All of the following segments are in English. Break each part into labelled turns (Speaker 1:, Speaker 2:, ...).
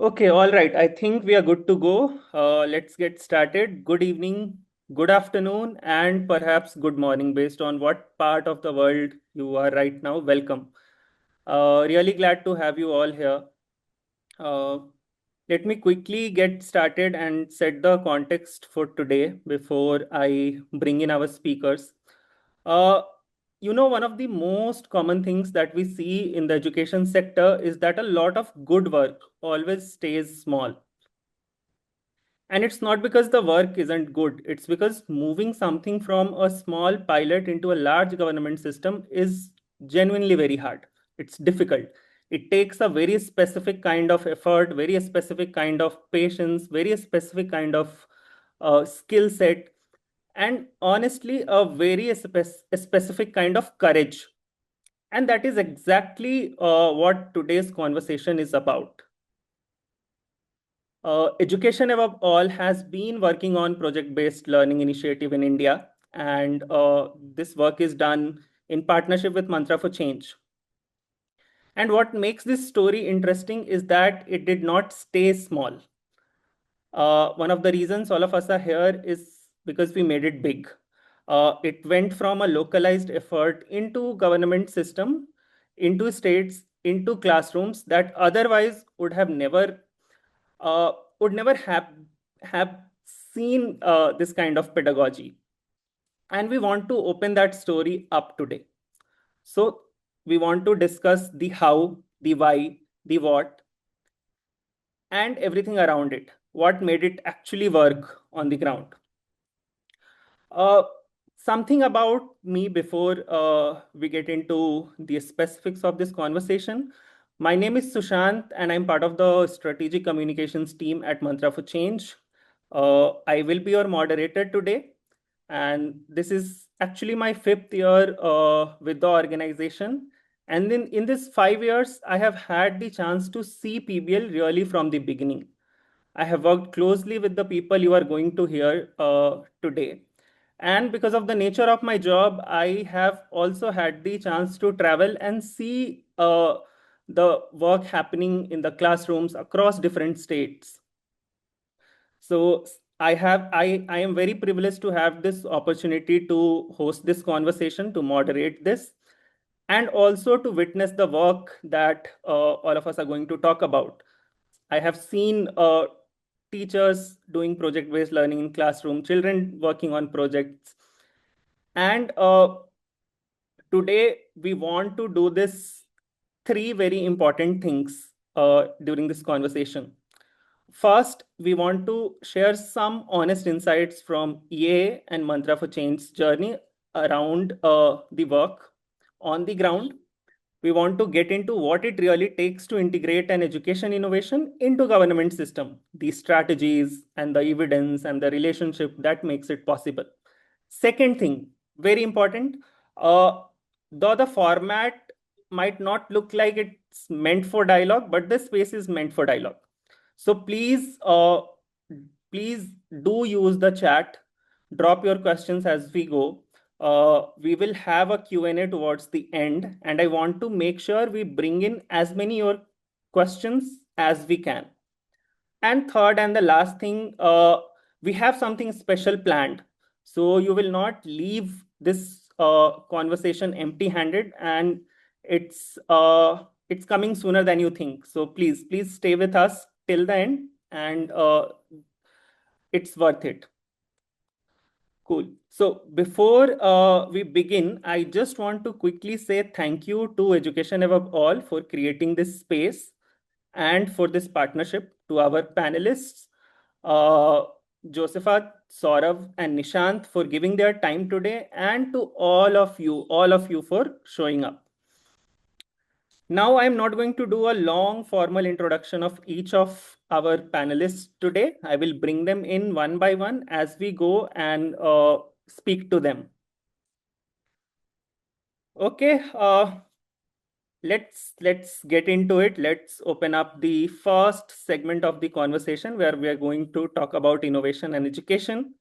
Speaker 1: Okay, all right. I think we are good to go. Let's get started. Good evening, good afternoon, and perhaps good morning based on what part of the world you are right now. Welcome. Really glad to have you all here. Uh, Let me quickly get started and set the context for today before I bring in our speakers. Uh, One of the most common things that we see in the education sector is that a lot of good work always stays small. And it's not because the work isn't good, it's because moving something from a small pilot into a large government system is genuinely very hard. It's difficult. It takes a very specific kind of effort, very specific kind of patience, very specific kind of skill set, and honestly, a very specific kind of courage. And that is exactly what today's conversation is about. Education above all has been working on project-based learning initiative in India, and this work is done in partnership with Mantra for Change. And what makes this story interesting is that it did not stay small. One of the reasons all of us are here is because we made it big. It went from a localized effort into government system, into states, into classrooms that otherwise uh, would never have seen this kind of pedagogy. And we want to open that story up today. So we want to discuss the how, the why, the what, and everything around it. What made it actually work on the ground? Uh, Something about me before we get into the specifics of this conversation. My name is Sushant, and I'm part of the strategic communications team at Mantra for Change. I will be your moderator today, and this is actually my fifth year with the organization. And in this 5 years, I have had the chance to see PBL really from the beginning. I have worked closely with the people you are going to hear today. And because of the nature of my job, I have also had the chance to travel and see the work happening in the classrooms across different states. So I am very privileged to have this opportunity to host this conversation, to moderate this, and also to witness the work that all of us are going to talk about. I have seen teachers doing project-based learning in classroom, children working on projects, and today we want to do this three very important things during this conversation. First, we want to share some honest insights from EA and Mantra for Change journey around the work on the ground. We want to get into what it really takes to integrate an education innovation into government system, the strategies and the evidence and the relationship that makes it possible. Second thing, very important, uh, though the format might not look like it's meant for dialogue, but the space is meant for dialogue. So please do use the chat, drop your questions as we go. We will have a Q&A towards the end, and I want to make sure we bring in as many your questions as we can. And third and the last thing, we have something special planned. So you will not leave this conversation empty-handed, and it's coming sooner than you think. So please stay with us till the end, and it's worth it. Cool. So before we begin, I just want to quickly say thank you to Education Above All for creating this space and for this partnership, to our panelists, uh, Josephat, Saurabh, and Nishant for giving their time today, and to all of you for showing up. Now, I'm not going to do a long formal introduction of each of our panelists today. I will bring them in one by one as we go and speak to them. Okay, let's get into it. Let's open up the first segment of the conversation where we are going to talk about innovation and education.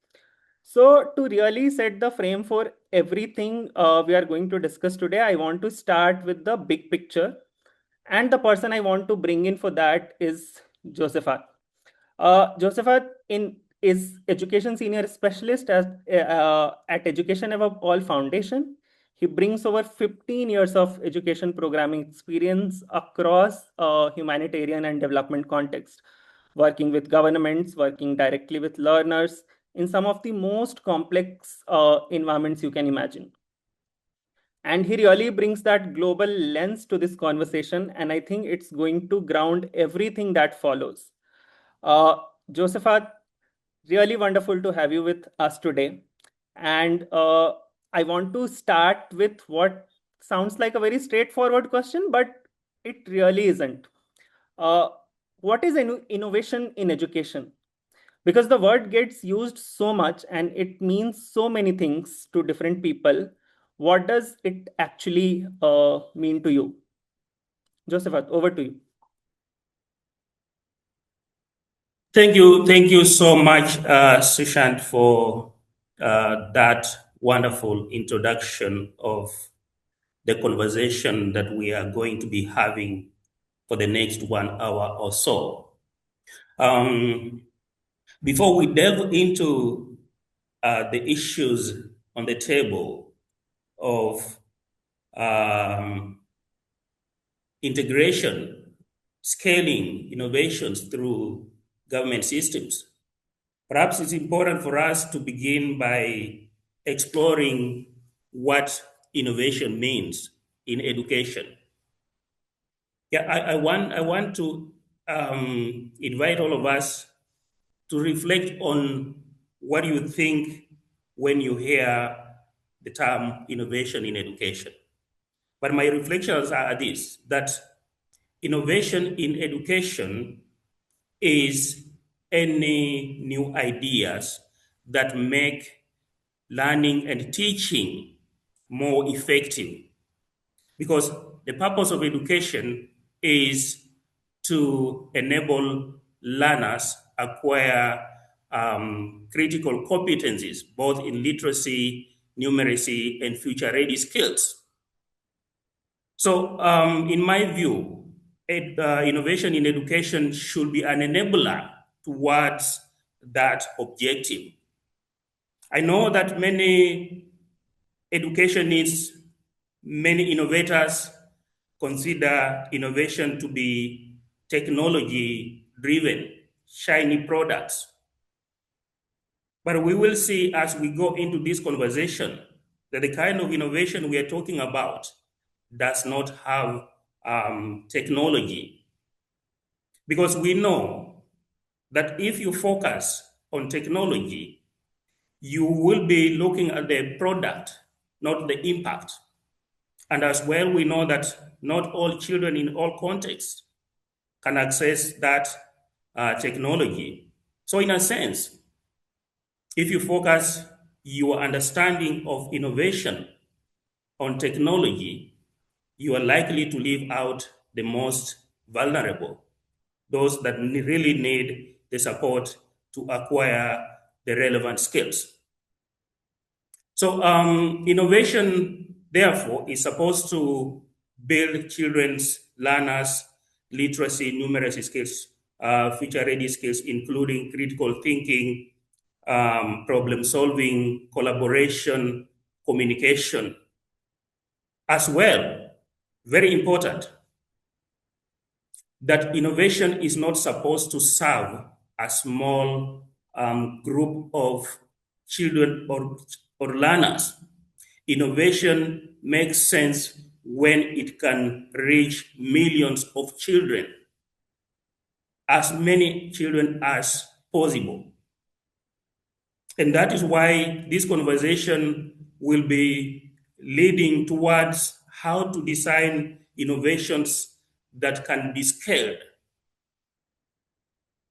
Speaker 1: So to really set the frame for everything we are going to discuss today, I want to start with the big picture. And the person I want to bring in for that is Josephat. Josephat is education senior specialist at Education Above All Foundation. He brings over 15 years of education programming experience across humanitarian and development context, working with governments, working directly with learners in some of the most complex environments you can imagine. And he really brings that global lens to this conversation, and I think it's going to ground everything that follows. Uh, Josephat, really wonderful to have you with us today. And I want to start with what sounds like a very straightforward question, but it really isn't. Uh, what is innovation in education? Because the word gets used so much and it means so many things to different people. What does it actually mean to you? Josephat, over to you.
Speaker 2: Thank you so much, Sushant, for that wonderful introduction of the conversation that we are going to be having for the next 1 hour or so. Um, Before we delve into the issues on the table of um, integration, scaling innovations through government systems, perhaps it's important for us to begin by exploring what innovation means in education. Yeah, I want to invite all of us to reflect on what you think when you hear the term innovation in education. But my reflections are this, that innovation in education is any new ideas that make learning and teaching more effective. Because the purpose of education is to enable learners acquire critical competencies, both in literacy, numeracy, and future ready skills. So, in my view, innovation in education should be an enabler towards that objective. I know that many education needs, many innovators consider innovation to be technology driven, shiny products. But we will see as we go into this conversation that the kind of innovation we are talking about does not have technology. Because we know that if you focus on technology, you will be looking at the product, not the impact. And as well, we know that not all children in all contexts can access that technology. So, in a sense, if you focus your understanding of innovation on technology, you are likely to leave out the most vulnerable, those that really need the support to acquire the relevant skills. So, innovation, therefore, is supposed to build children's learners' literacy, numeracy skills, future ready skills, including critical thinking, problem solving, collaboration, communication, as well. Very important that innovation is not supposed to serve a small group of children or learners. Innovation makes sense when it can reach millions of children, as many children as possible. And that is why this conversation will be leading towards how to design innovations that can be scaled.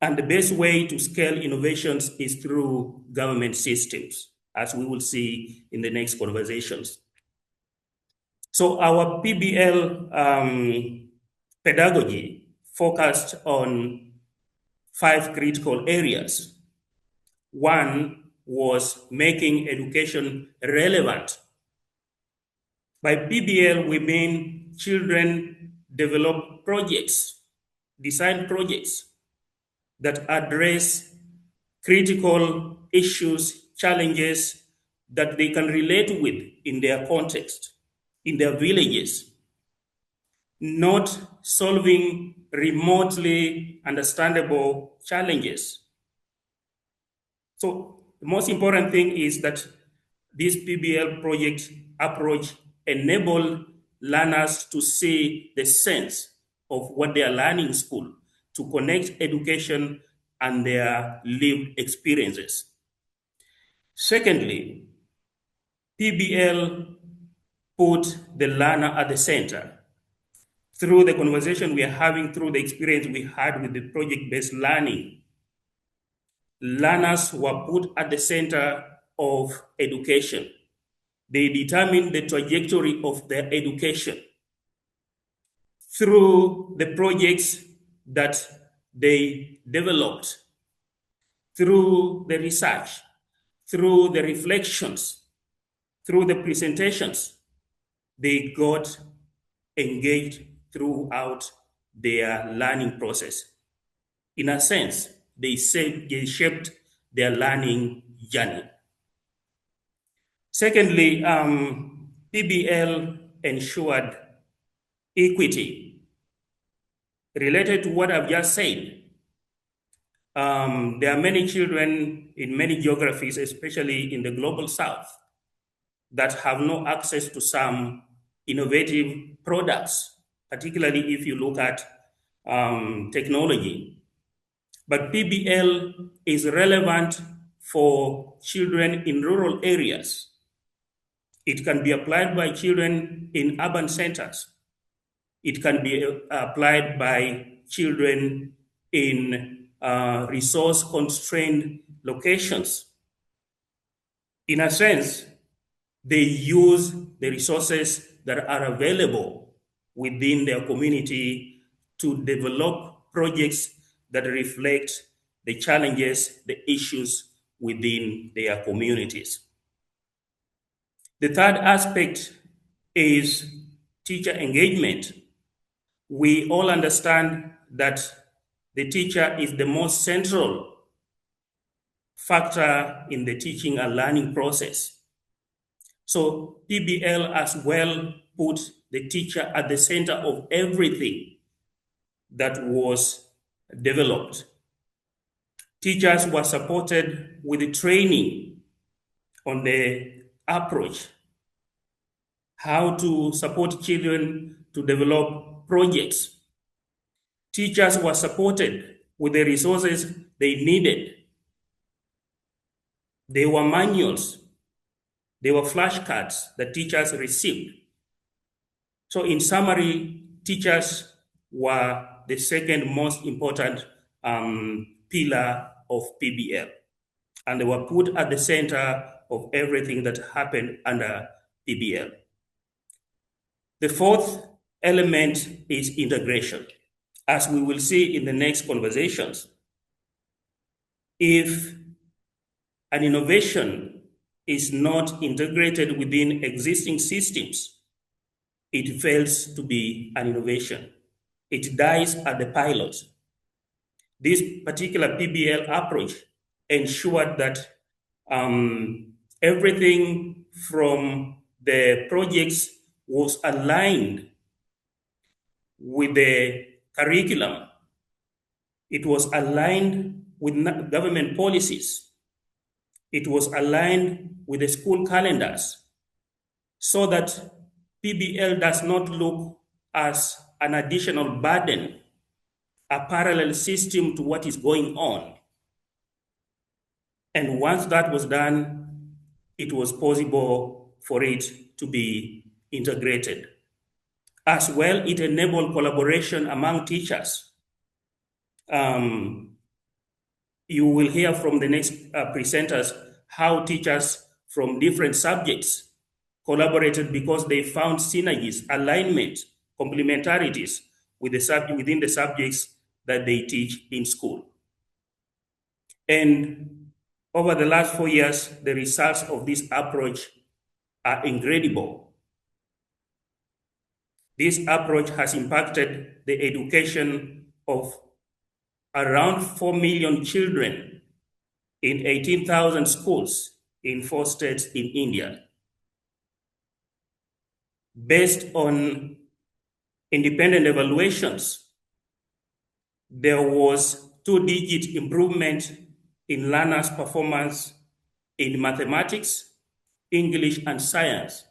Speaker 2: And the best way to scale innovations is through government systems, as we will see in the next conversations. So our PBL pedagogy focused on 5 critical areas. One was making education relevant. By PBL, we mean children develop projects, design projects that address critical issues, challenges that they can relate with in their context, in their villages, not solving remotely understandable challenges. So the most important thing is that this PBL project approach enable learners to see the sense of what they are learning in school, to connect education and their lived experiences. Secondly, PBL put the learner at the center. Through the conversation we are having, through the experience we had with the project-based learning, learners were put at the center of education. They determine the trajectory of their education through the projects that they developed, through the research, through the reflections, through the presentations. They got engaged throughout their learning process. In a sense, they shaped their learning journey. Secondly, PBL ensured equity. Related to what I've just said, there are many children in many geographies, especially in the global south, that have no access to some innovative products, particularly if you look at technology. But PBL is relevant for children in rural areas. It can be applied by children in urban centers. It can be applied by children in resource-constrained locations. In a sense, they use the resources that are available within their community to develop projects that reflect the challenges, the issues within their communities. The third aspect is teacher engagement. We all understand that the teacher is the most central factor in the teaching and learning process. So PBL as well put the teacher at the center of everything that was developed. Teachers were supported with the training on the approach, how to support children to develop projects. Teachers were supported with the resources they needed. There were manuals, there were flashcards that teachers received. So in summary, teachers were the second most important pillar of PBL, and they were put at the center of everything that happened under PBL. The fourth element is integration. As we will see in the next conversations, if an innovation is not integrated within existing systems, it fails to be an innovation. It dies at the pilot. This particular PBL approach ensured that everything from the projects was aligned with the curriculum. It was aligned with government policies. It was aligned with the school calendars, so that PBL does not look as an additional burden, a parallel system to what is going on. And once that was done, it was possible for it to be integrated. As well, it enabled collaboration among teachers. You will hear from the next presenters how teachers from different subjects collaborated because they found synergies, alignment, complementarities with within the subjects that they teach in school. And over the last 4 years, the results of this approach are incredible. This approach has impacted the education of around 4 million children in 18,000 schools in 4 states in India. Based on independent evaluations, there was 2-digit improvement in learners' performance in mathematics, English, and science,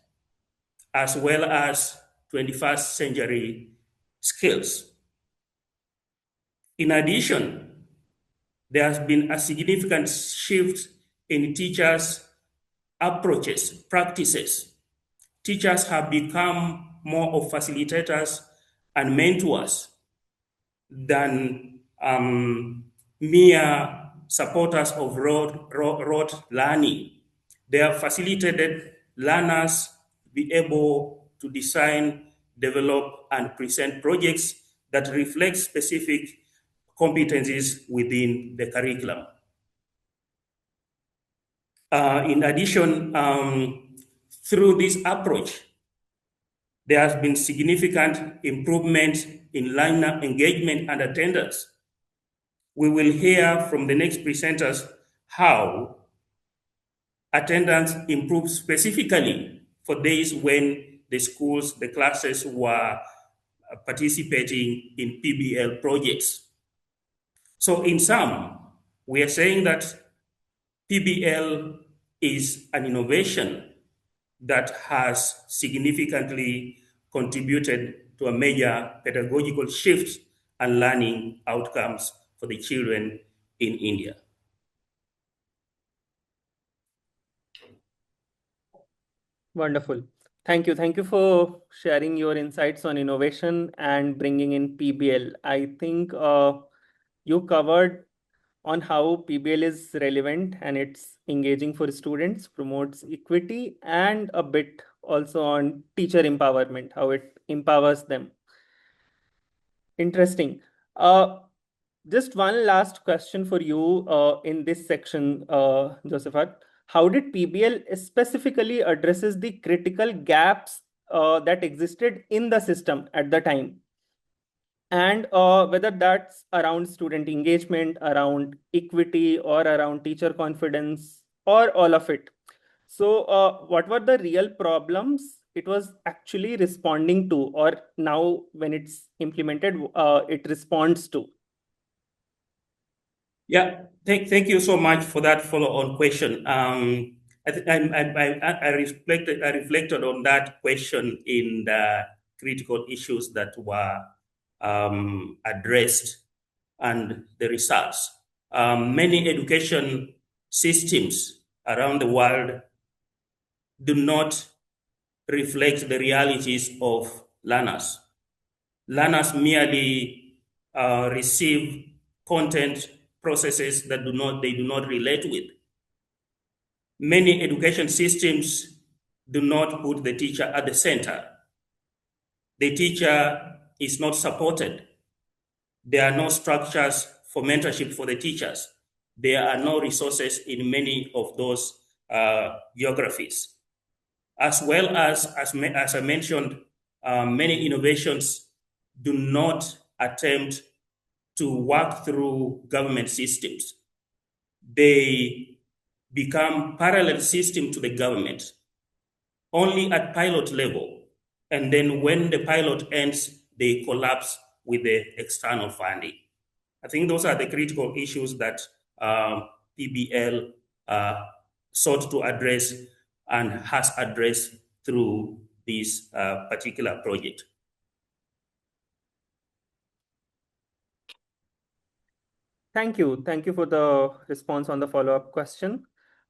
Speaker 2: as well as 21st century skills. In addition, there has been a significant shift in teachers' approaches, practices. Teachers have become more of facilitators and mentors than mere supporters of rote learning. They have facilitated learners be able to design, develop, and present projects that reflect specific competencies within the curriculum. In addition, through this approach, there has been significant improvement in learner engagement and attendance. We will hear from the next presenters how attendance improved specifically for days when the schools, the classes were participating in PBL projects. So in sum, we are saying that PBL is an innovation that has significantly contributed to a major pedagogical shift and learning outcomes for the children in India.
Speaker 1: Wonderful. Thank you. Thank you for sharing your insights on innovation and bringing in PBL. I think you covered on how PBL is relevant and it's engaging for students, promotes equity, and a bit also on teacher empowerment, how it empowers them. Interesting. Just one last question for you in this section, Josephat. How did PBL specifically addresses the critical gaps that existed in the system at the time? And whether that's around student engagement, around equity, or around teacher confidence, or all of it. So, what were the real problems it was actually responding to, or now when it's implemented, it responds to?
Speaker 2: Yeah, thank you so much for that follow-on question. I reflected on that question in the critical issues that were addressed and the results. Many education systems around the world do not reflect the realities of learners. Learners merely receive content processes that they do not relate with. Many education systems do not put the teacher at the center. The teacher is not supported. There are no structures for mentorship for the teachers. There are no resources in many of those geographies. As well as I mentioned, many innovations do not attempt to work through government systems. They become parallel system to the government, only at pilot level. And then when the pilot ends, they collapse with the external funding. I think those are the critical issues that PBL sought to address and has addressed through this particular project.
Speaker 1: Thank you. Thank you for the response on the follow-up question.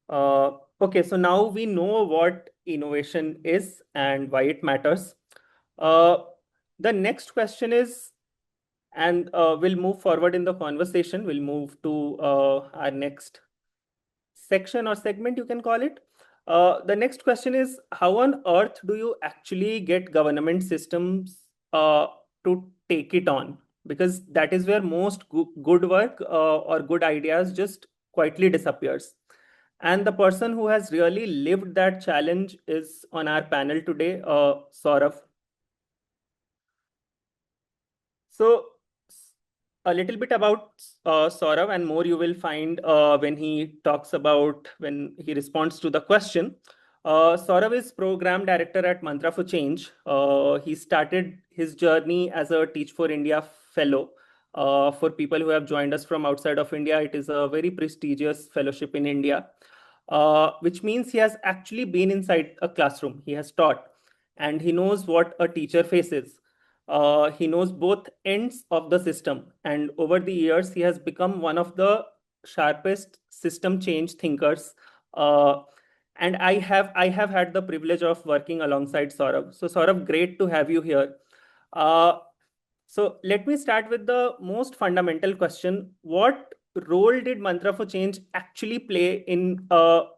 Speaker 1: Okay, so now we know what innovation is and why it matters. The next question is, and we'll move forward in the conversation. We'll move to our next section or segment, you can call it. The next question is, how on earth do you actually get government systems to take it on? Because that is where most good work or good ideas just quietly disappears. And the person who has really lived that challenge is on our panel today, Saurabh. So a little bit about Saurabh, and more you will find when when he responds to the question. Saurabh is program director at Mantra for Change. He started his journey as a Teach for India fellow. For people who have joined us from outside of India, it is a very prestigious fellowship in India, which means he has actually been inside a classroom. He has taught, and he knows what a teacher faces. He knows both ends of the system, and over the years, he has become one of the sharpest system change thinkers. Uh, and I have had the privilege of working alongside Saurabh. So Saurabh, great to have you here. Uh, so let me start with the most fundamental question: what role did Mantra for Change actually play in or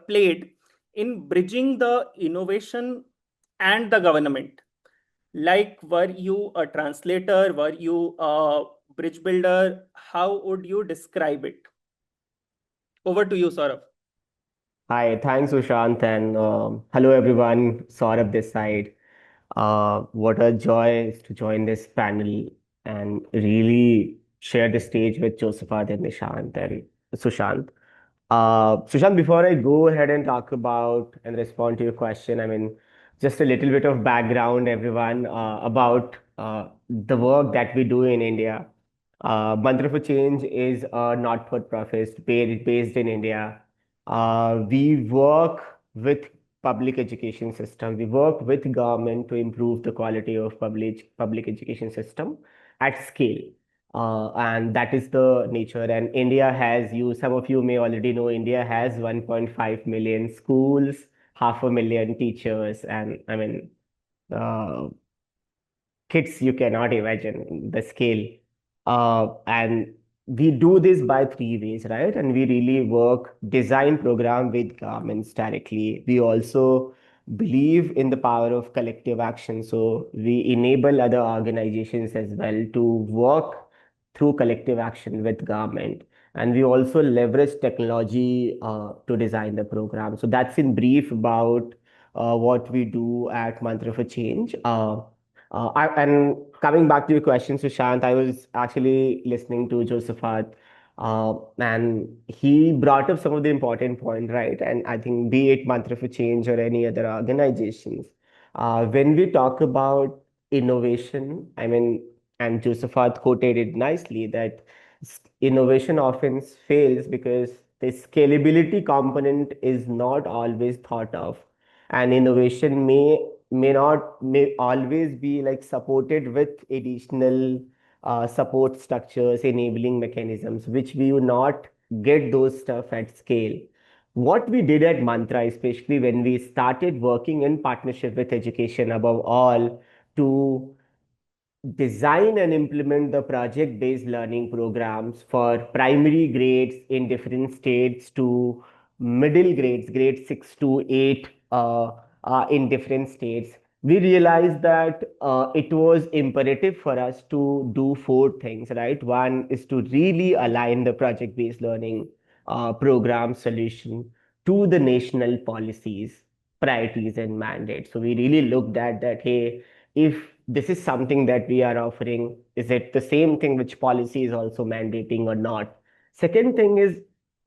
Speaker 1: played in bridging the innovation and the government? Like, were you a translator? Were you a bridge builder? How would you describe it? Over to you, Saurabh.
Speaker 3: Hi, thanks, Sushant, and hello, everyone. Saurabh this side. What a joy is to join this panel and really share the stage with Josephat and Nishant and Sushant. Sushant, before I go ahead and talk about and respond to your question, I mean, just a little bit of background, everyone, about the work that we do in India. Mantra for Change is a not-for-profit based in India. We work with public education system. We work with government to improve the quality of public education system at scale. And that is the nature. And India has, some of you may already know, India has 1.5 million schools, half a million teachers, and I mean, uh, kids, you cannot imagine the scale. And we do this by three ways, right? And we really work design program with governments directly. We also believe in the power of collective action. So we enable other organizations as well to work through collective action with government. And we also leverage technology to design the program. So that's in brief about what we do at Mantra for Change. And coming back to your question, Sushant, I was actually listening to Josephat, and he brought up some of the important points, right? And I think be it Mantra for Change or any other organizations, when we talk about innovation, I mean, and Josephat quoted it nicely that innovation often fails because the scalability component is not always thought of, and innovation may always be like supported with additional support structures, enabling mechanisms, which we will not get those stuff at scale. What we did at Mantra, especially when we started working in partnership with education above all, to design and implement the project-based learning programs for primary grades in different states to middle grades, grade 6 to 8 in different states. We realized that it was imperative for us to do four things, right? One is to really align the project-based learning program solution to the national policies, priorities, and mandates. So we really looked at that, hey, if this is something that we are offering, is it the same thing which policy is also mandating or not? Second thing is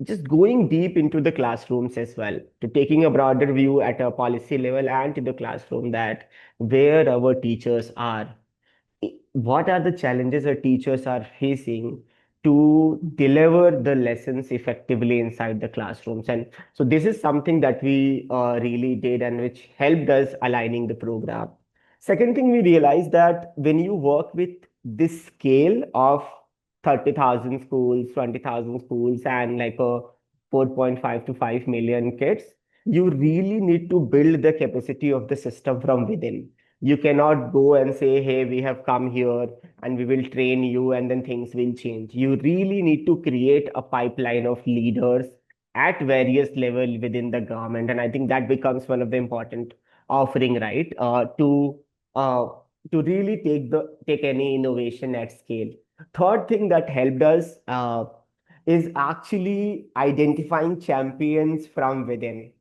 Speaker 3: just going deep into the classrooms as well, to taking a broader view at a policy level and to the classroom, that where our teachers are, what are the challenges our teachers are facing to deliver the lessons effectively inside the classrooms. And so this is something that we really did and which helped us aligning the program. Second thing, we realized that when you work with this scale of 30,000 schools, 20,000 schools, and like a 4.5 to 5 million kids, you really need to build the capacity of the system from within. You cannot go and say, hey, we have come here and we will train you and then things will change. You really need to create a pipeline of leaders at various level within the government. And I think that becomes one of the important offering, right? Uh, to really take any innovation at scale. Third thing that helped us is actually identifying champions from within.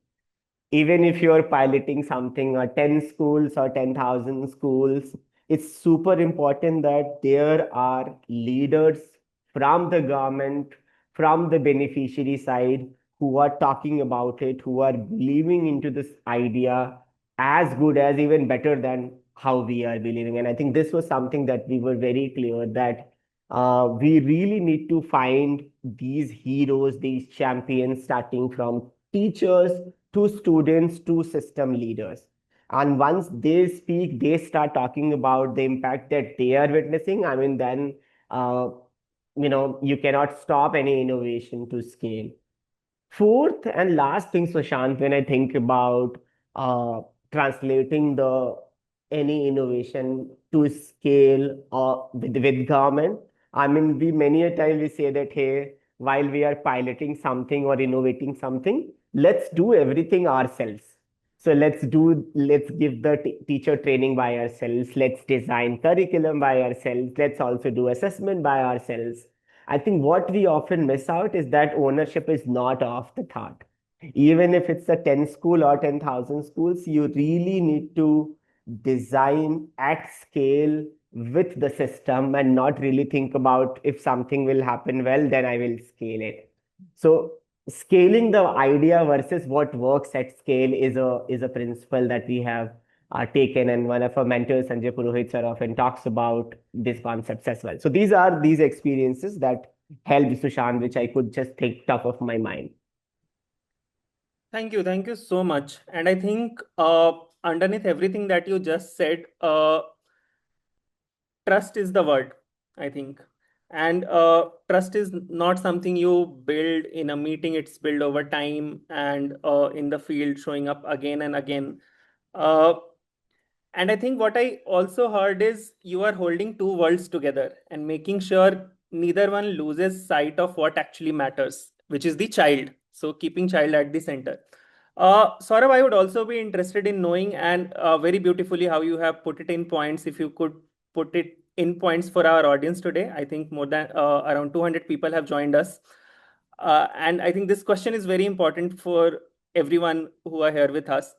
Speaker 3: Even if you're piloting something or 10 schools or 10,000 schools, it's super important that there are leaders from the government, from the beneficiary side, who are talking about it, who are believing into this idea as good as even better than how we are believing. And I think this was something that we were very clear that we really need to find these heroes, these champions, starting from teachers to students to system leaders. And once they speak, they start talking about the impact that they are witnessing. I mean, then, uh, you cannot stop any innovation to scale. Fourth and last thing, Sushant, when I think about uh, translating the any innovation to scale or with government, I mean, we many a time we say that, hey, while we are piloting something or innovating something, let's do everything ourselves. So let's give the teacher training by ourselves. Let's design curriculum by ourselves. Let's also do assessment by ourselves. I think what we often miss out is that ownership is not off the thought. Even if it's a 10 school or 10,000 schools, you really need to design at scale with the system and not really think about if something will happen well, then I will scale it. So scaling the idea versus what works at scale is a principle that we have taken, and one of our mentors, Sanjay Purohit sir, often talks about these concepts as well. So these are these experiences that helped Sushant, which I could just take top of my mind.
Speaker 1: Thank you so much. And I think underneath everything that you just said, trust is the word, I think. And trust is not something you build in a meeting, it's built over time and in the field, showing up again and again. Uh, and I think what I also heard is you are holding two worlds together and making sure neither one loses sight of what actually matters, which is the child. So keeping child at the center. Saurabh, I would also be interested in knowing, and very beautifully how you have put it in points. If you could put it in points for our audience today, I think more than around 200 people have joined us. And I think this question is very important for everyone who are here with us.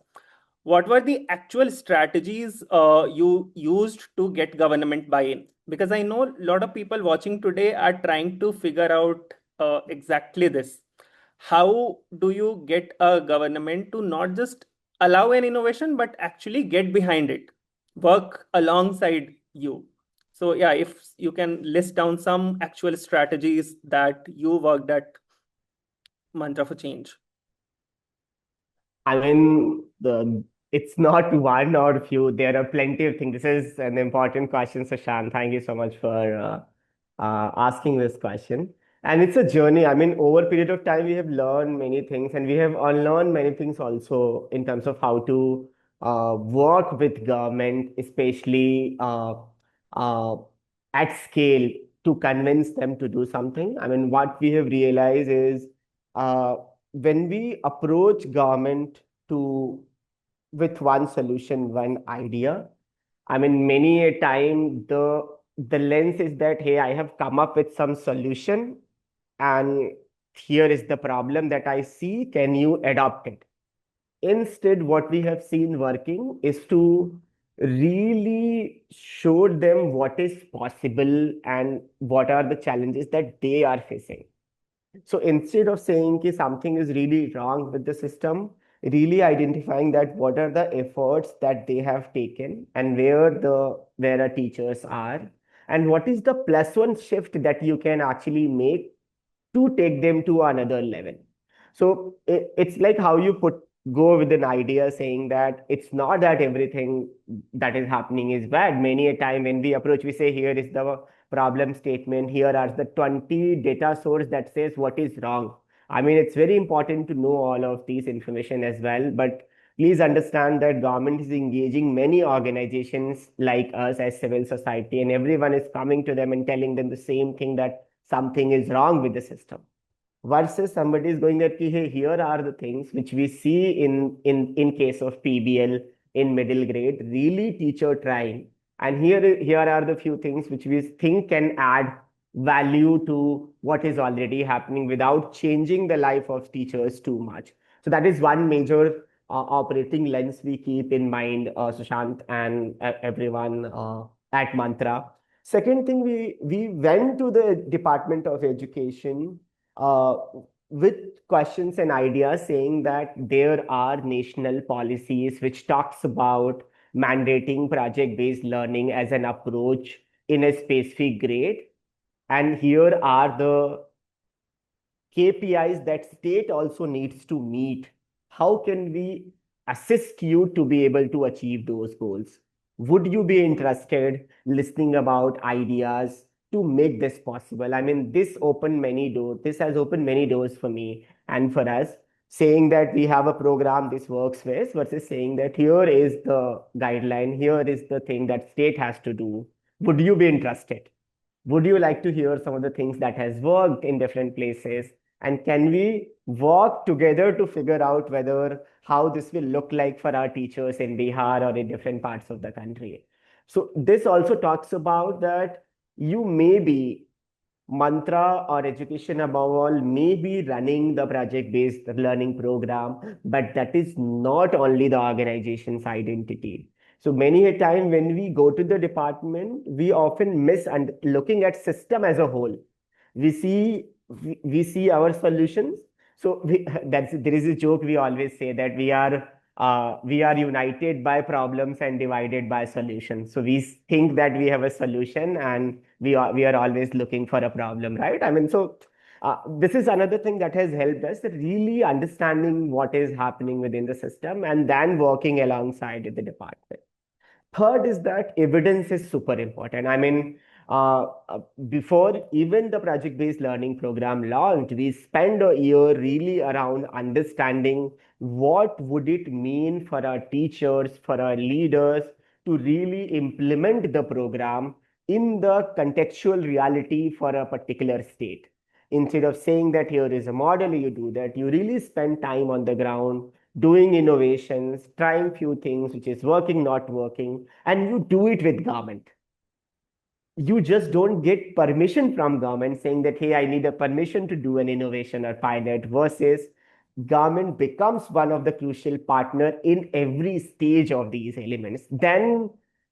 Speaker 1: What were the actual strategies you used to get government buy-in? Because I know a lot of people watching today are trying to figure out exactly this. How do you get a government to not just allow an innovation, but actually get behind it, work alongside you? So yeah, if you can list down some actual strategies that you worked at Mantra for Change.
Speaker 3: I mean, it's not one or few. There are plenty of things. This is an important question, Sushant. Thank you so much for asking this question. And it's a journey. I mean, over a period of time, we have learned many things, and we have unlearned many things also in terms of how to work with government, especially uh, at scale, to convince them to do something. I mean, what we have realized is. Uh, when we approach government to with one solution, one idea, I mean, many a time the lens is that, hey, I have come up with some solution, and here is the problem that I see. Can you adopt it? Instead, what we have seen working is to really show them what is possible and what are the challenges that they are facing. So instead of saying that something is really wrong with the system, really identifying that what are the efforts that they have taken and where our teachers are, and what is the plus one shift that you can actually make to take them to another level. So it's like how you go with an idea saying that it's not that everything that is happening is bad. Many a time when we approach, we say, here is the problem statement. Here are the 20 data source that says what is wrong. I mean, it's very important to know all of these information as well, but please understand that government is engaging many organizations like us as civil society, and everyone is coming to them and telling them the same thing, that something is wrong with the system, versus somebody is going that, hey, here are the things which we see in case of PBL in middle grade, really teacher trying, and here are the few things which we think can add value to what is already happening without changing the life of teachers too much. So that is one major operating lens we keep in mind, Sushant, and everyone at Mantra. Second thing, we went to the Department of Education uh, with questions and ideas saying that there are national policies which talks about mandating project-based learning as an approach in a specific grade. And here are the KPIs that state also needs to meet. How can we assist you to be able to achieve those goals? Would you be interested listening about ideas to make this possible? I mean, this opened many doors. This has opened many doors for me and for us, saying that we have a program this works with versus saying that here is the guideline, here is the thing that state has to do. Would you be interested? Would you like to hear some of the things that has worked in different places? And can we work together to figure out whether how this will look like for our teachers in Bihar or in different parts of the country? So this also talks about that you may be Mantra or Education Above All may be running the project-based learning program, but that is not only the organization's identity. So many a time when we go to the department, we often miss and looking at system as a whole. We see our solutions. So there is a joke we always say that we are united by problems and divided by solutions. So we think that we have a solution and we are always looking for a problem, right? I mean, so this is another thing that has helped us really understanding what is happening within the system and then working alongside the department. Third is that evidence is super important. I mean, before even the project-based learning program launched, we spent a year really around understanding what would it mean for our teachers, for our leaders to really implement the program in the contextual reality for a particular state. Instead of saying that here is a model, you do that, you really spend time on the ground doing innovations, trying few things which is working, not working, and you do it with government. You just don't get permission from government saying that, hey, I need a permission to do an innovation or pilot versus government becomes one of the crucial partner in every stage of these elements. Then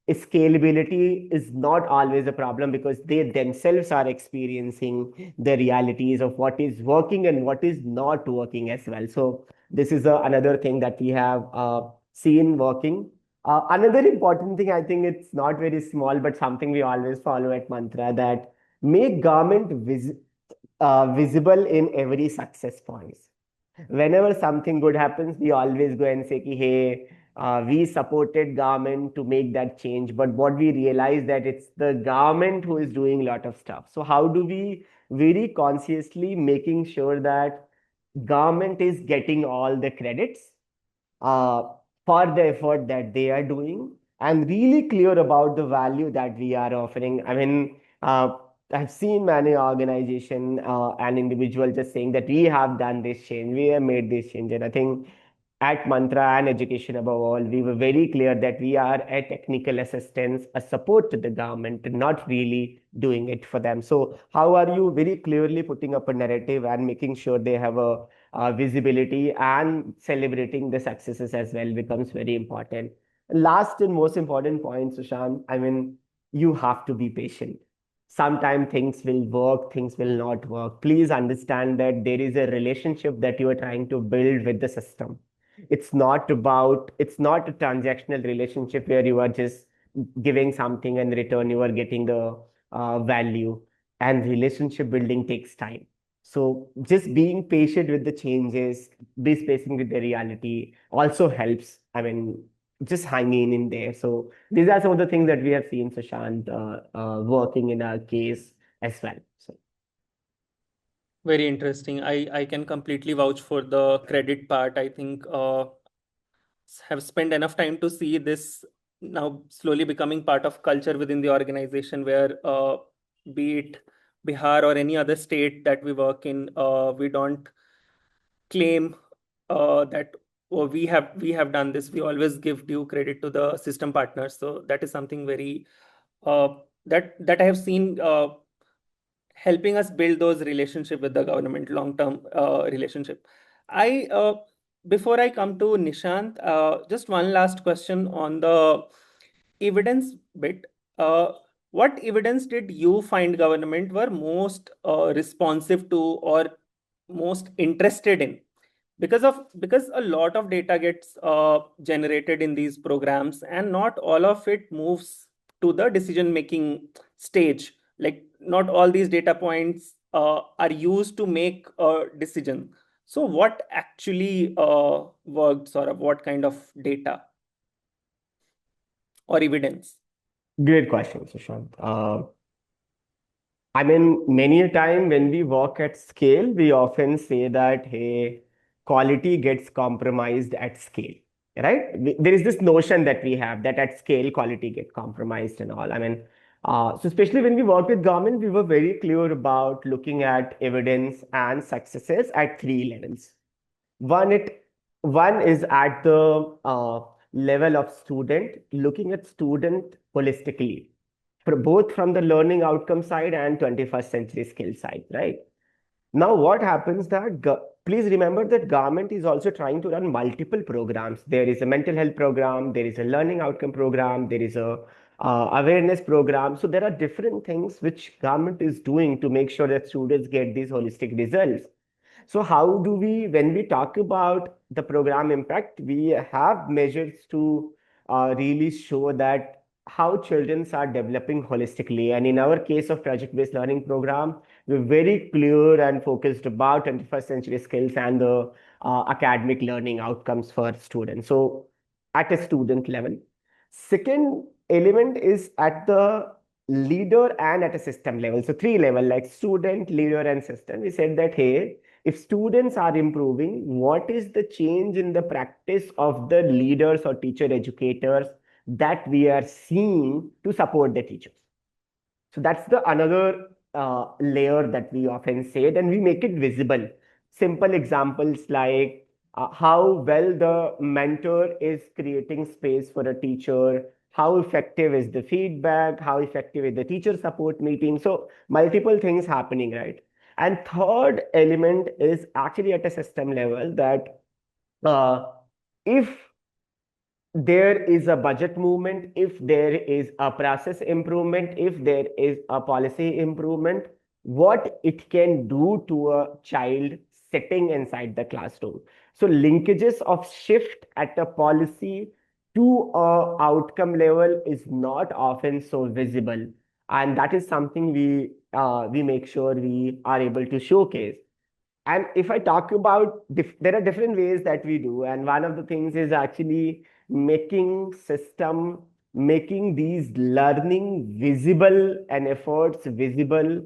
Speaker 3: scalability is not always a problem because they themselves are experiencing the realities of what is working and what is not working as well. So this is another thing that we have seen working. Another important thing, I think it's not very small, but something we always follow at Mantra that make government visible in every success points. Whenever something good happens, we always go and say, ki, hey, we supported government to make that change. But what we realize that it's the government who is doing a lot of stuff. So how do we very consciously making sure that government is getting all the credits uh, for the effort that they are doing and really clear about the value that we are offering. I mean, I've seen many organization and individual just saying that we have done this change, we have made this change. And I think at Mantra and Education Above All, we were very clear that we are a technical assistance, a support to the government, not really doing it for them. So how are you very clearly putting up a narrative and making sure they have a visibility and celebrating the successes as well becomes very important. Last and most important point, Sushant, I mean, you have to be patient. Sometimes things will work, things will not work. Please understand that there is a relationship that you are trying to build with the system. It's not a transactional relationship where you are just giving something and return you are getting the value. And relationship building takes time. So just being patient with the changes, be spacing with the reality also helps. I mean, just hanging in there. So these are some of the things that we have seen, Sushant, working in our case as well. So
Speaker 1: Very interesting. I can completely vouch for the credit part. I think have spent enough time to see this now slowly becoming part of culture within the organization where be it Bihar or any other state that we work in, we don't claim that oh, we have done this. We always give due credit to the system partners. So that is something very uh, that I have seen helping us build those relationship with the government, long term relationship. I Before I come to Nishant, just one last question on the evidence bit. What evidence did you find government were most responsive to or most interested in? Because a lot of data gets generated in these programs, and not all of it moves to the decision making stage. Like, not all these data points are used to make a decision. So what actually worked, sort of what kind of data or evidence?
Speaker 3: Great question, Sushant. I mean, many a time when we work at scale, we often say that, hey, quality gets compromised at scale, right? There is this notion that we have that at scale, quality get compromised and all. I mean, so especially when we work with government, we were very clear about looking at evidence and successes at three levels. One, it one is at the level of student, looking at student holistically, for both from the learning outcome side and 21st century skill side, right? Now, what happens that please remember that government is also trying to run multiple programs. There is a mental health program, there is a learning outcome program, there is a awareness program. So there are different things which government is doing to make sure that students get these holistic results. So how do we, when we talk about the program impact, we have measures to really show that how children are developing holistically. And in our case of project-based learning program, we're very clear and focused about 21st century skills and the academic learning outcomes for students. So at a student level. Second element is at the leader and at a system level. So three level, like student, leader, and system. We said that, hey, if students are improving, what is the change in the practice of the leaders or teacher educators that we are seeing to support the teachers? So that's the another layer that we often say, and we make it visible. Simple examples like how well the mentor is creating space for a teacher, how effective is the feedback, how effective is the teacher support meeting. So multiple things happening, right? And third element is actually at a system level that uh, if there is a budget movement, if there is a process improvement, if there is a policy improvement, what it can do to a child sitting inside the classroom. So linkages of shift at a policy to a outcome level is not often so visible. And that is something we make sure we are able to showcase. And if I talk about, there are different ways that we do. And one of the things is actually making these learning visible and efforts visible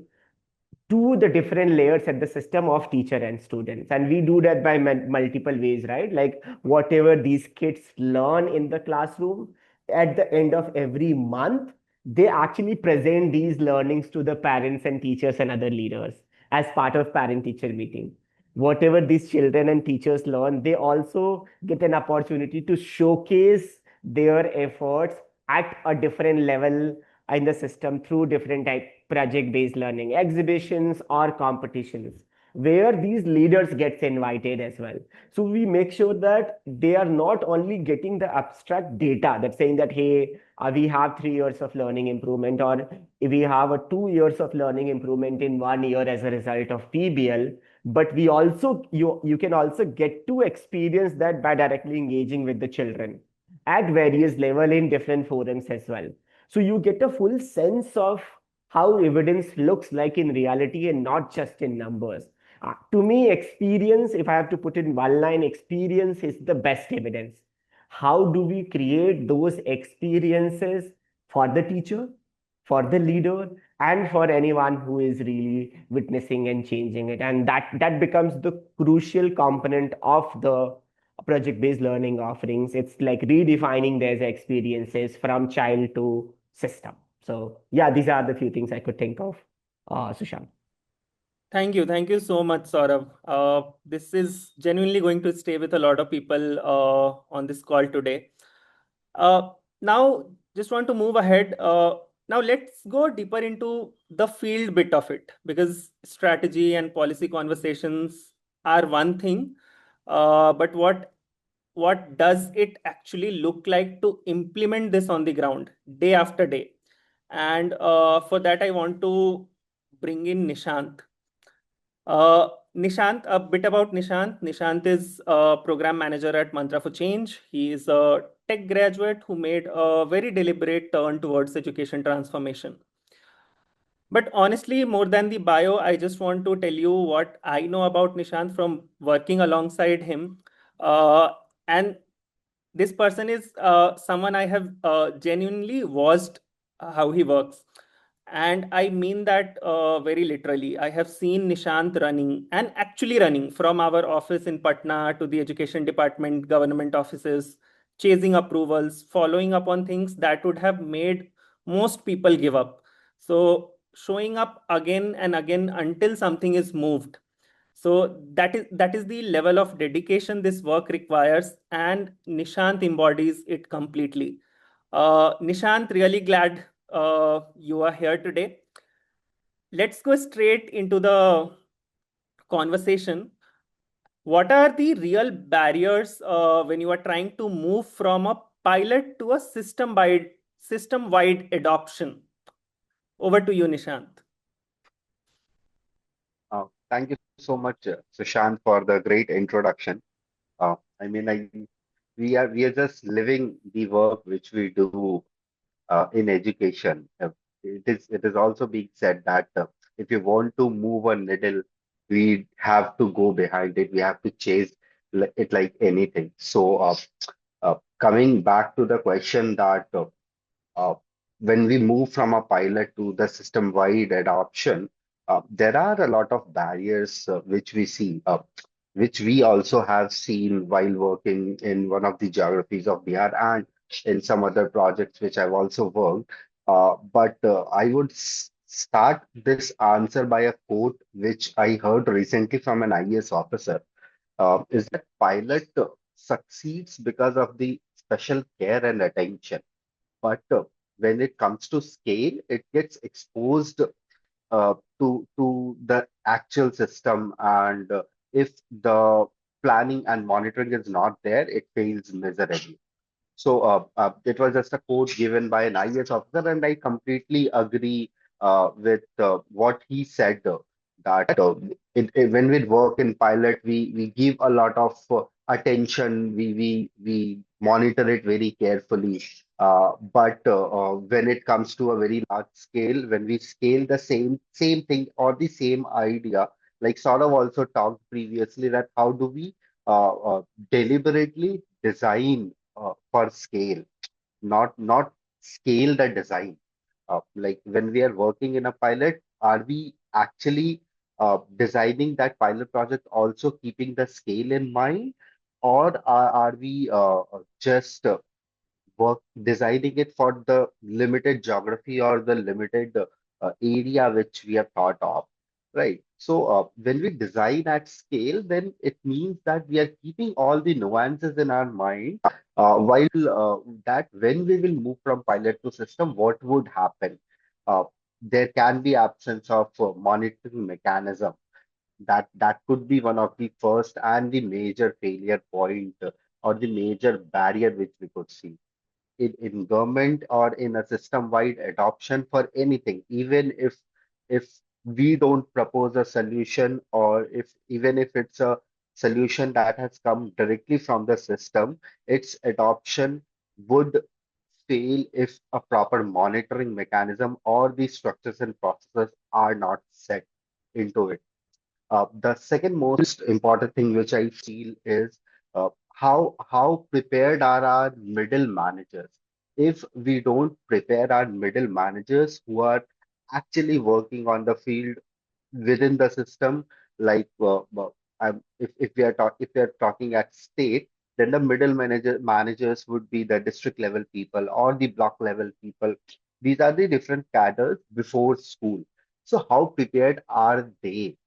Speaker 3: to the different layers at the system of teacher and students. And we do that by multiple ways, right? Like whatever these kids learn in the classroom, at the end of every month, they actually present these learnings to the parents and teachers and other leaders as part of parent teacher meeting. Whatever these children and teachers learn, they also get an opportunity to showcase their efforts at a different level in the system through different type project-based learning exhibitions or competitions where these leaders gets invited as well. So we make sure that they are not only getting the abstract data that's saying that, hey, we have 3 years of learning improvement, or we have a 2 years of learning improvement in 1 year as a result of PBL, but we also you can also get to experience that by directly engaging with the children at various level in different forums as well. So you get a full sense of how evidence looks like in reality and not just in numbers. To me, experience, if I have to put in one line, experience is the best evidence. How do we create those experiences for the teacher, for the leader, and for anyone who is really witnessing and changing it? And that becomes the crucial component of the project-based learning offerings. It's like redefining their experiences from child to system. So yeah, these are the few things I could think of, Sushant.
Speaker 1: Thank you so much, Saurabh. This is genuinely going to stay with a lot of people on this call today. Now, just want to move ahead. Now, let's go deeper into the field bit of it, because strategy and policy conversations are one thing, but what does it actually look like to implement this on the ground day after day? And for that, I want to bring in Nishant. Uh, Nishant, a bit about Nishant. Nishant is a program manager at Mantra for Change. He is a tech graduate who made a very deliberate turn towards education transformation. But honestly, more than the bio, I just want to tell you what I know about Nishant from working alongside him. And this person is someone I have genuinely watched how he works. And I mean that very literally. I have seen Nishant running and actually running from our office in Patna to the education department, government offices, chasing approvals, following up on things that would have made most people give up. So showing up again and again until something is moved. So that is the level of dedication this work requires, and Nishant embodies it completely. Nishant, really glad you are here today. Let's go straight into the conversation. What are the real barriers when you are trying to move from a pilot to a system-wide adoption? Over to you, Nishant.
Speaker 4: Thank you so much, Sushant, for the great introduction. I mean, we are just living the work which we do in education. It is also being said that if you want to move a needle, we have to go behind it. We have to chase it like anything. So, coming back to the question that uh, when we move from a pilot to the system-wide adoption, there are a lot of barriers which we see, which we also have seen while working in one of the geographies of Bihar and in some other projects which I've also worked. But I would start this answer by a quote which I heard recently from an IAS officer. Is that pilot succeeds because of the special care and attention, but when it comes to scale, it gets exposed to the actual system, and if the planning and monitoring is not there, it fails miserably. So it was just a quote given by an IAS officer, and I completely agree with what he said. That when we work in pilot, we give a lot of attention. We monitor it very carefully. But when it comes to a very large scale, when we scale the same thing or the same idea, like Saurabh also talked previously, that how do we deliberately design for scale, not scale the design. Like when we are working in a pilot, are we actually designing that pilot project also keeping the scale in mind, or are we just work designing it for the limited geography or the limited area which we have thought of, right? So when we design at scale, then it means that we are keeping all the nuances in our mind, while that when we will move from pilot to system, what would happen? Uh, there can be absence of monitoring mechanism. That could be one of the first and the major failure point, or the major barrier which we could see in government or in a system-wide adoption for anything, even if we don't propose a solution, or if even if it's a solution that has come directly from the system, its adoption would fail if a proper monitoring mechanism or the structures and processes are not set into it. The second most important thing which I feel is how prepared are our middle managers. If we don't prepare our middle managers who are actually working on the field within the system, like if we are talking at state, then the middle managers would be the district level people or the block level people. These are the different cadres before school. So how prepared are they?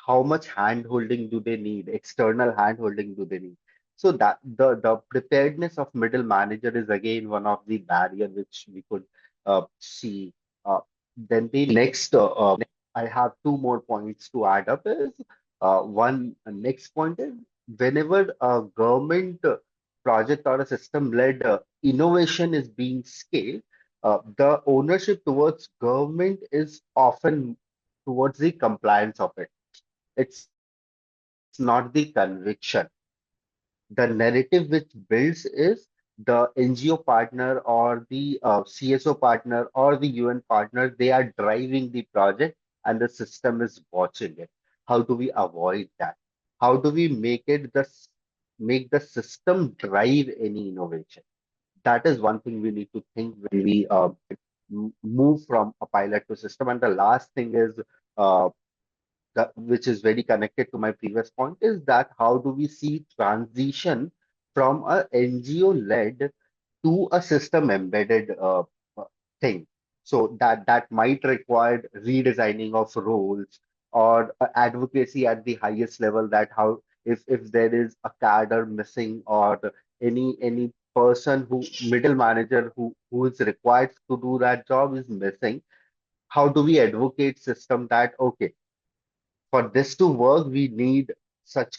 Speaker 4: How much hand holding do they need, external hand holding do they need? So that the preparedness of middle manager is again one of the barrier which we could see. Then the next I have two more points to add up is one next point is whenever a government project or a system led innovation is being scaled, the ownership towards government is often towards the compliance of it. It's not the conviction. The narrative which builds is the NGO partner or the CSO partner or the UN partner, they are driving the project and the system is watching it. How do we avoid that? How do we make the system drive any innovation? That is one thing we need to think when we move from a pilot to system. And the last thing is uh, which is very connected to my previous point, is that how do we see transition from a NGO led to a system embedded uh, thing? So that might require redesigning of roles or advocacy at the highest level. That how if there is a cadre missing or any person who middle manager who is required to do that job is missing, how do we advocate system that okay, for this to work, we need such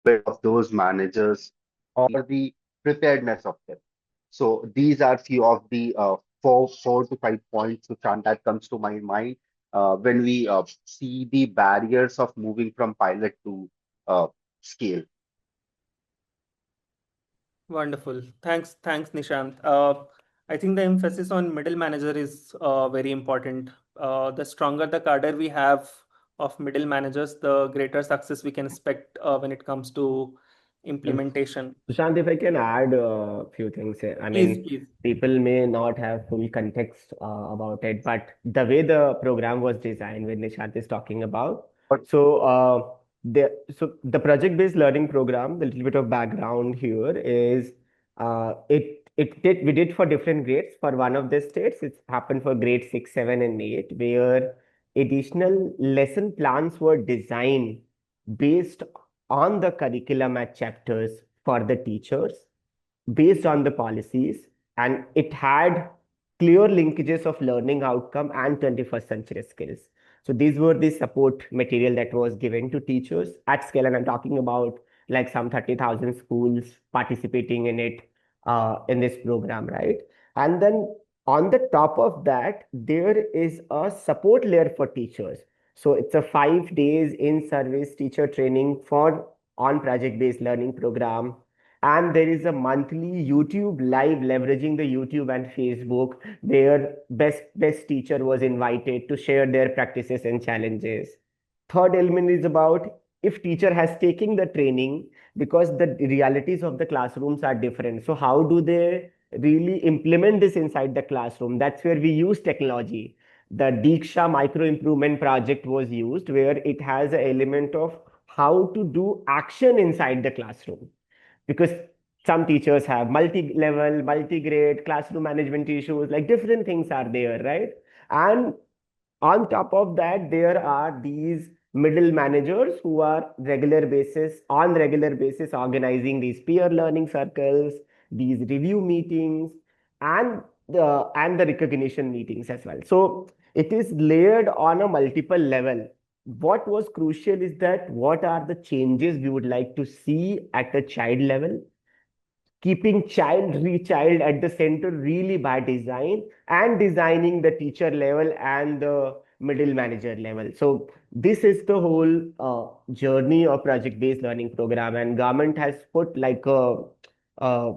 Speaker 4: kind of of those managers or the preparedness of them. So these are few of the four to five points, Sushant, that comes to my mind when we see the barriers of moving from pilot to scale.
Speaker 1: Wonderful. Thanks, Nishant. I think the emphasis on middle manager is very important. The stronger the cadre we have of middle managers, the greater success we can expect when it comes to
Speaker 3: And
Speaker 1: implementation.
Speaker 3: Sushant, if I can add a few things here. I
Speaker 1: Please,
Speaker 3: mean,
Speaker 1: please.
Speaker 3: people may not have full context about it, but the way the program was designed, when Nishant is talking about, so the project-based learning program, the little bit of background here is we did for different grades. For one of the states, it's happened for grade 6, 7, and 8, where additional lesson plans were designed based on the curriculum at chapters for the teachers based on the policies, and it had clear linkages of learning outcome and 21st century skills. So these were the support material that was given to teachers at scale, and I'm talking about like some 30,000 schools participating in it, in this program, right? And then on the top of that, there is a support layer for teachers. So it's a 5 days in service teacher training for on project based learning program, and there is a monthly YouTube live leveraging the YouTube and Facebook where best teacher was invited to share their practices and challenges. Third element is about if teacher has taken the training, because the realities of the classrooms are different, so how do they really implement this inside the classroom? That's where we use technology. The Diksha micro improvement project was used, where it has an element of how to do action inside the classroom, because some teachers have multi-level, multi-grade classroom management issues, like different things are there, right? And on top of that, there are these middle managers who are regular basis organizing these peer learning circles, these review meetings, and the recognition meetings as well. So it is layered on a multiple level. What was crucial is that what are the changes we would like to see at the child level, keeping child at the center really by design, and designing the teacher level and the middle manager level. So this is the whole journey of project based learning program, and government has put like a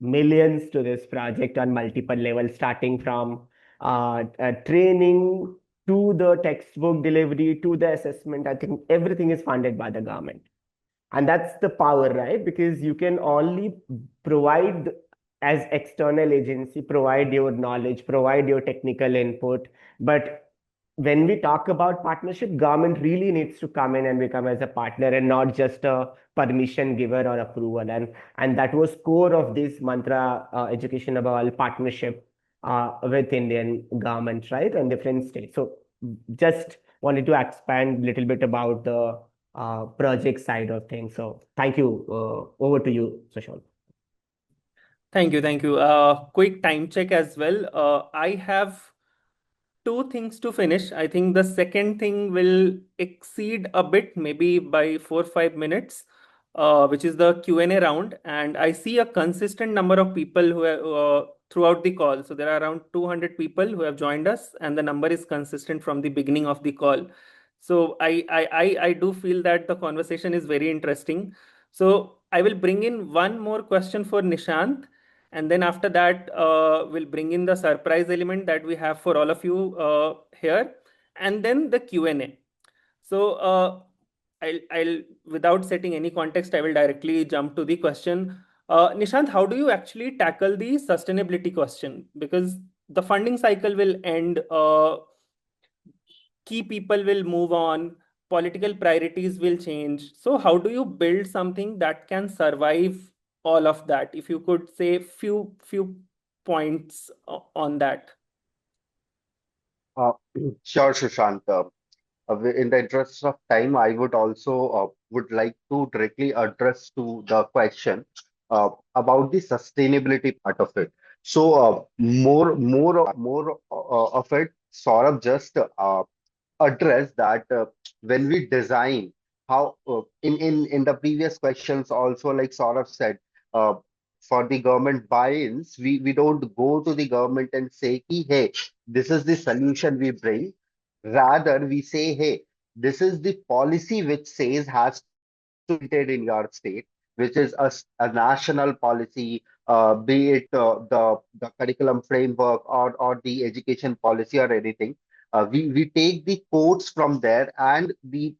Speaker 3: millions to this project on multiple levels, starting from training to the textbook delivery to the assessment. I think everything is funded by the government, and that's the power, right? Because you can only provide, as external agency, provide your knowledge, provide your technical input, but when we talk about partnership, government really needs to come in and become as a partner and not just a permission giver or approval. And that was core of this mantra, education above all, partnership with Indian government, right, and different states. So just wanted to expand a little bit about the project side of things. So thank you. Over to you, Sushant.
Speaker 1: Thank you, thank you. Quick time check as well. I have two things to finish. I think the second thing will exceed a bit, maybe by 4 5 minutes. which is the Q&A round. And I see a consistent number of people who have, throughout the call. So there are around 200 people who have joined us, and the number is consistent from the beginning of the call. So I do feel that the conversation is very interesting. So I will bring in one more question for Nishant, and then after that, we'll bring in the surprise element that we have for all of you here, and then the Q&A. So I'll without setting any context, I will directly jump to the question. Nishant, how do you actually tackle the sustainability question? Because the funding cycle will end, key people will move on, political priorities will change. So how do you build something that can survive all of that? If you could say few points on that.
Speaker 4: Uh, sure, Sushant. In the interest of time, I would also would like to directly address to the question about the sustainability part of it. So more of it, Saurabh just address that when we design how in the previous questions also, like Saurabh said, uh, for the government buy-ins, we don't go to the government and say ki, hey, this is the solution we bring. Rather we say, hey, this is the policy which says has to be implemented in your state, which is a national policy, be it the curriculum framework or the education policy or anything. We take the codes from there and the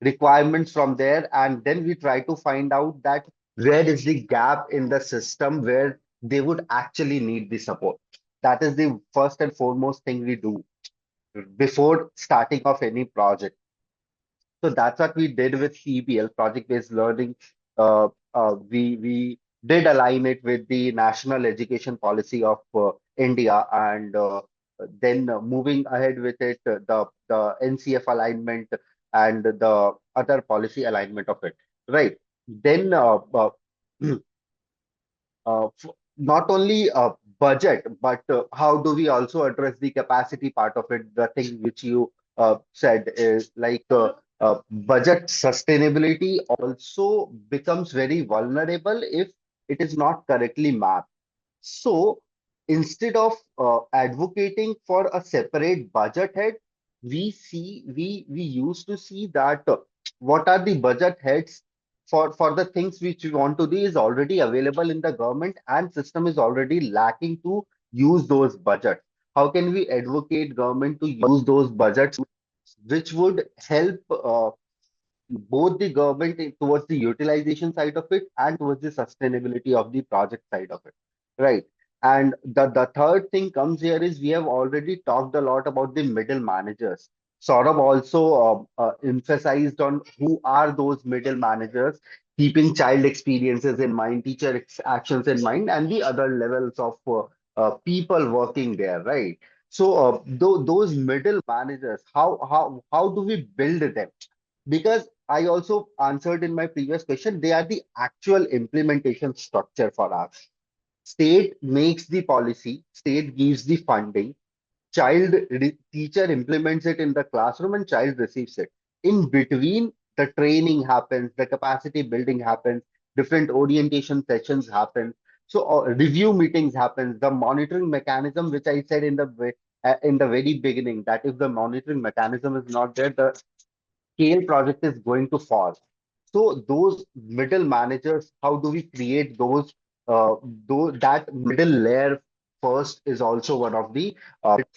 Speaker 4: requirements from there, and then we try to find out that where is the gap in the system where they would actually need the support. That is the first and foremost thing we do before starting off any project. So that's what we did with PBL, project-based learning. We did align it with the national education policy of India, and then moving ahead with it, the NCF alignment and the other policy alignment of it. Right. Then not only budget, but how do we also address the capacity part of it? The thing which you said is like budget sustainability also becomes very vulnerable if it is not correctly mapped. So instead of advocating for a separate budget head, we used to see that what are the budget heads for the things which we want to do is already available in the government, and system is already lacking to use those budgets. How can we advocate government to use those budgets which would help both the government towards the utilization side of it and towards the sustainability of the project side of it, right? And the third thing comes here is we have already talked a lot about the middle managers. Saurabh also emphasized on who are those middle managers, keeping child experiences in mind, teacher actions in mind, and the other levels of people working there, right? So those middle managers, how do we build them? Because I also answered in my previous question, they are the actual implementation structure for us. State makes the policy, state gives the funding, teacher implements it in the classroom, and child receives it. In between, the training happens, the capacity building happens, different orientation sessions happen. So review meetings happens, the monitoring mechanism, which I said in the very beginning, that if the monitoring mechanism is not there, the scale project is going to fall. So those middle managers, how do we create those that middle layer first is also one of the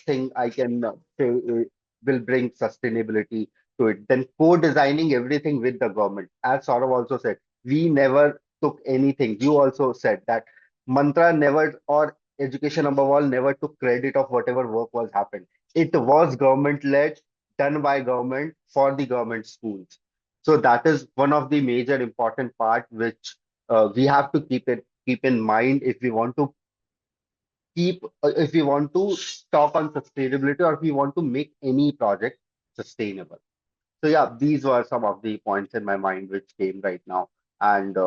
Speaker 4: thing I can say will bring sustainability to it. Then co-designing everything with the government. As Saurav also said, we never took anything. You also said that Mantra never, or education above all, never took credit of whatever work was happened. It was government led, done by government for the government schools. So that is one of the major important part which we have to keep in mind if we want to talk on sustainability, or if we want to make any project sustainable. So yeah, these were some of the points in my mind which came right now, and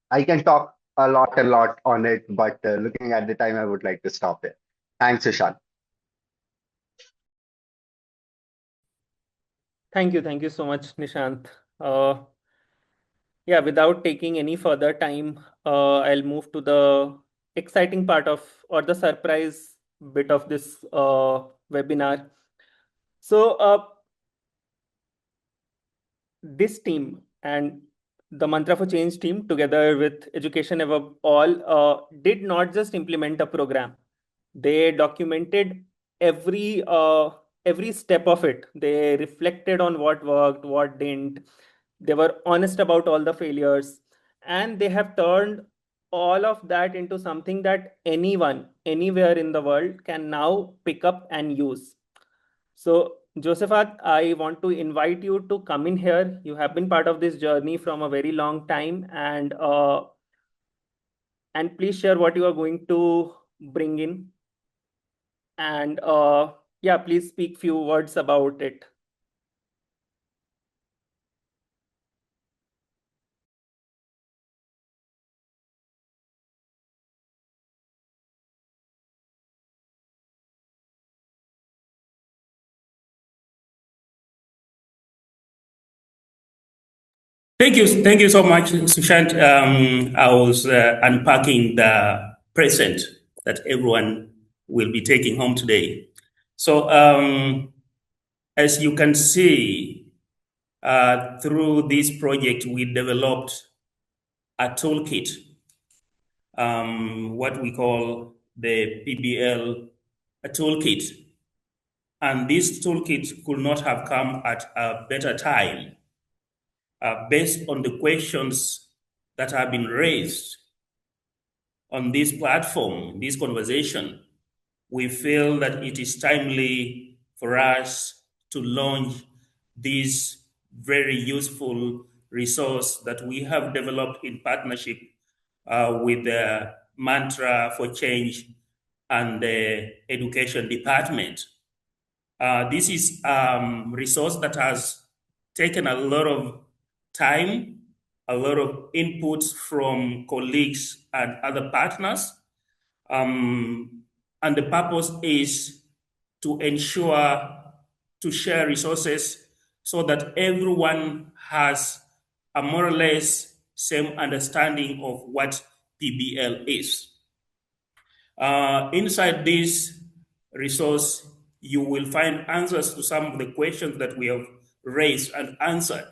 Speaker 4: I can talk a lot on it, but looking at the time, I would like to stop here. Thanks, Sushant.
Speaker 1: Thank you so much, Nishant. yeah, without taking any further time, I'll move to the exciting part of, or the surprise bit of this webinar. So, this team and the Mantra for Change team, together with Education Above All, did not just implement a program. They documented every step of it. They reflected on what worked, what didn't. They were honest about all the failures, and they have turned all of that into something that anyone, anywhere in the world can now pick up and use. So, Josephat, I want to invite you to come in here. You have been part of this journey from a very long time, and please share what you are going to bring in. And yeah, please speak few words about it.
Speaker 2: Thank you so much, Sushant. I was unpacking the present that everyone will be taking home today. So, as you can see, through this project, we developed a toolkit, what we call the PBL a toolkit. And this toolkit could not have come at a better time, based on the questions that have been raised on this platform, this conversation. We feel that it is timely for us to launch this very useful resource that we have developed in partnership with the Mantra for Change and the Education Department. This is a resource that has taken a lot of time, a lot of inputs from colleagues and other partners. And the purpose is to ensure to share resources so that everyone has a more or less same understanding of what PBL is. Inside this resource, you will find answers to some of the questions that we have raised and answered.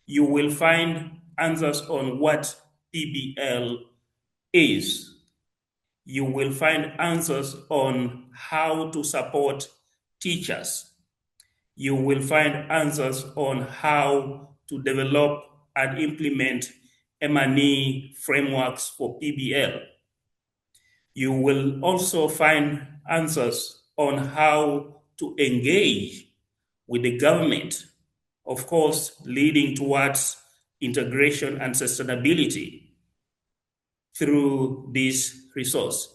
Speaker 2: You will find answers on what PBL is. You will find answers on how to support teachers. You will find answers on how to develop and implement M&E frameworks for PBL. You will also find answers on how to engage with the government, of course, leading towards integration and sustainability through this resource.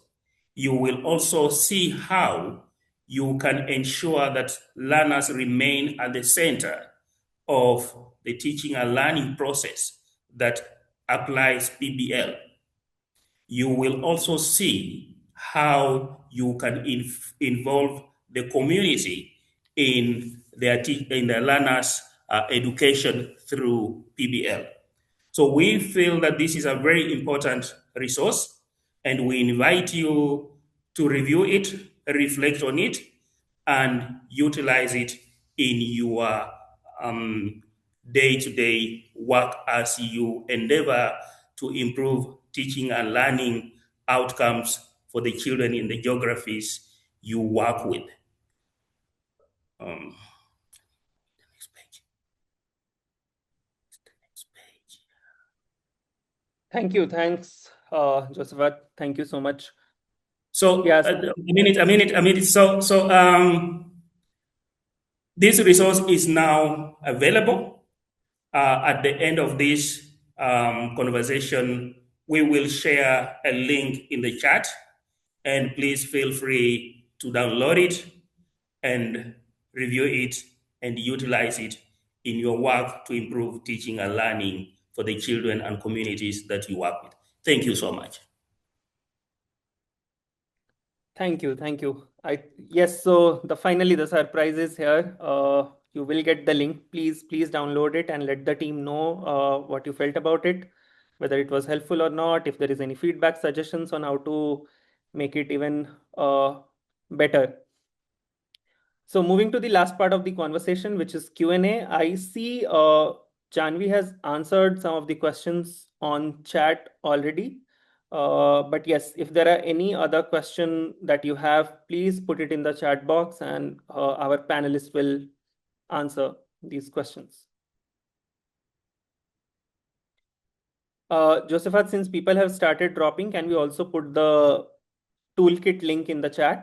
Speaker 2: You will also see how you can ensure that learners remain at the center of the teaching and learning process that applies PBL. You will also see how you can involve the community in their learners' education through PBL. So we feel that this is a very important resource, and we invite you to review it, reflect on it, and utilize it in your day-to-day work as you endeavor to improve teaching and learning outcomes for the children in the geographies you work with. Next page. Next page.
Speaker 1: Thank you. Thanks, Josephat. Thank you so much.
Speaker 2: So
Speaker 1: Yes.
Speaker 2: a minute. This resource is now available. At the end of this conversation, we will share a link in the chat, and please feel free to download it and review it and utilize it in your work to improve teaching and learning for the children and communities that you work with. Thank you so much.
Speaker 1: Thank you. Yes, so finally the surprise is here. You will get the link. Please download it and let the team know what you felt about it, whether it was helpful or not, if there is any feedback, suggestions on how to make it even better. So moving to the last part of the conversation, which is Q&A, I see Janvi has answered some of the questions on chat already. But yes, if there are any other question that you have, please put it in the chat box and our panelists will answer these questions. Josephat, since people have started dropping, can we also put the toolkit link in the chat?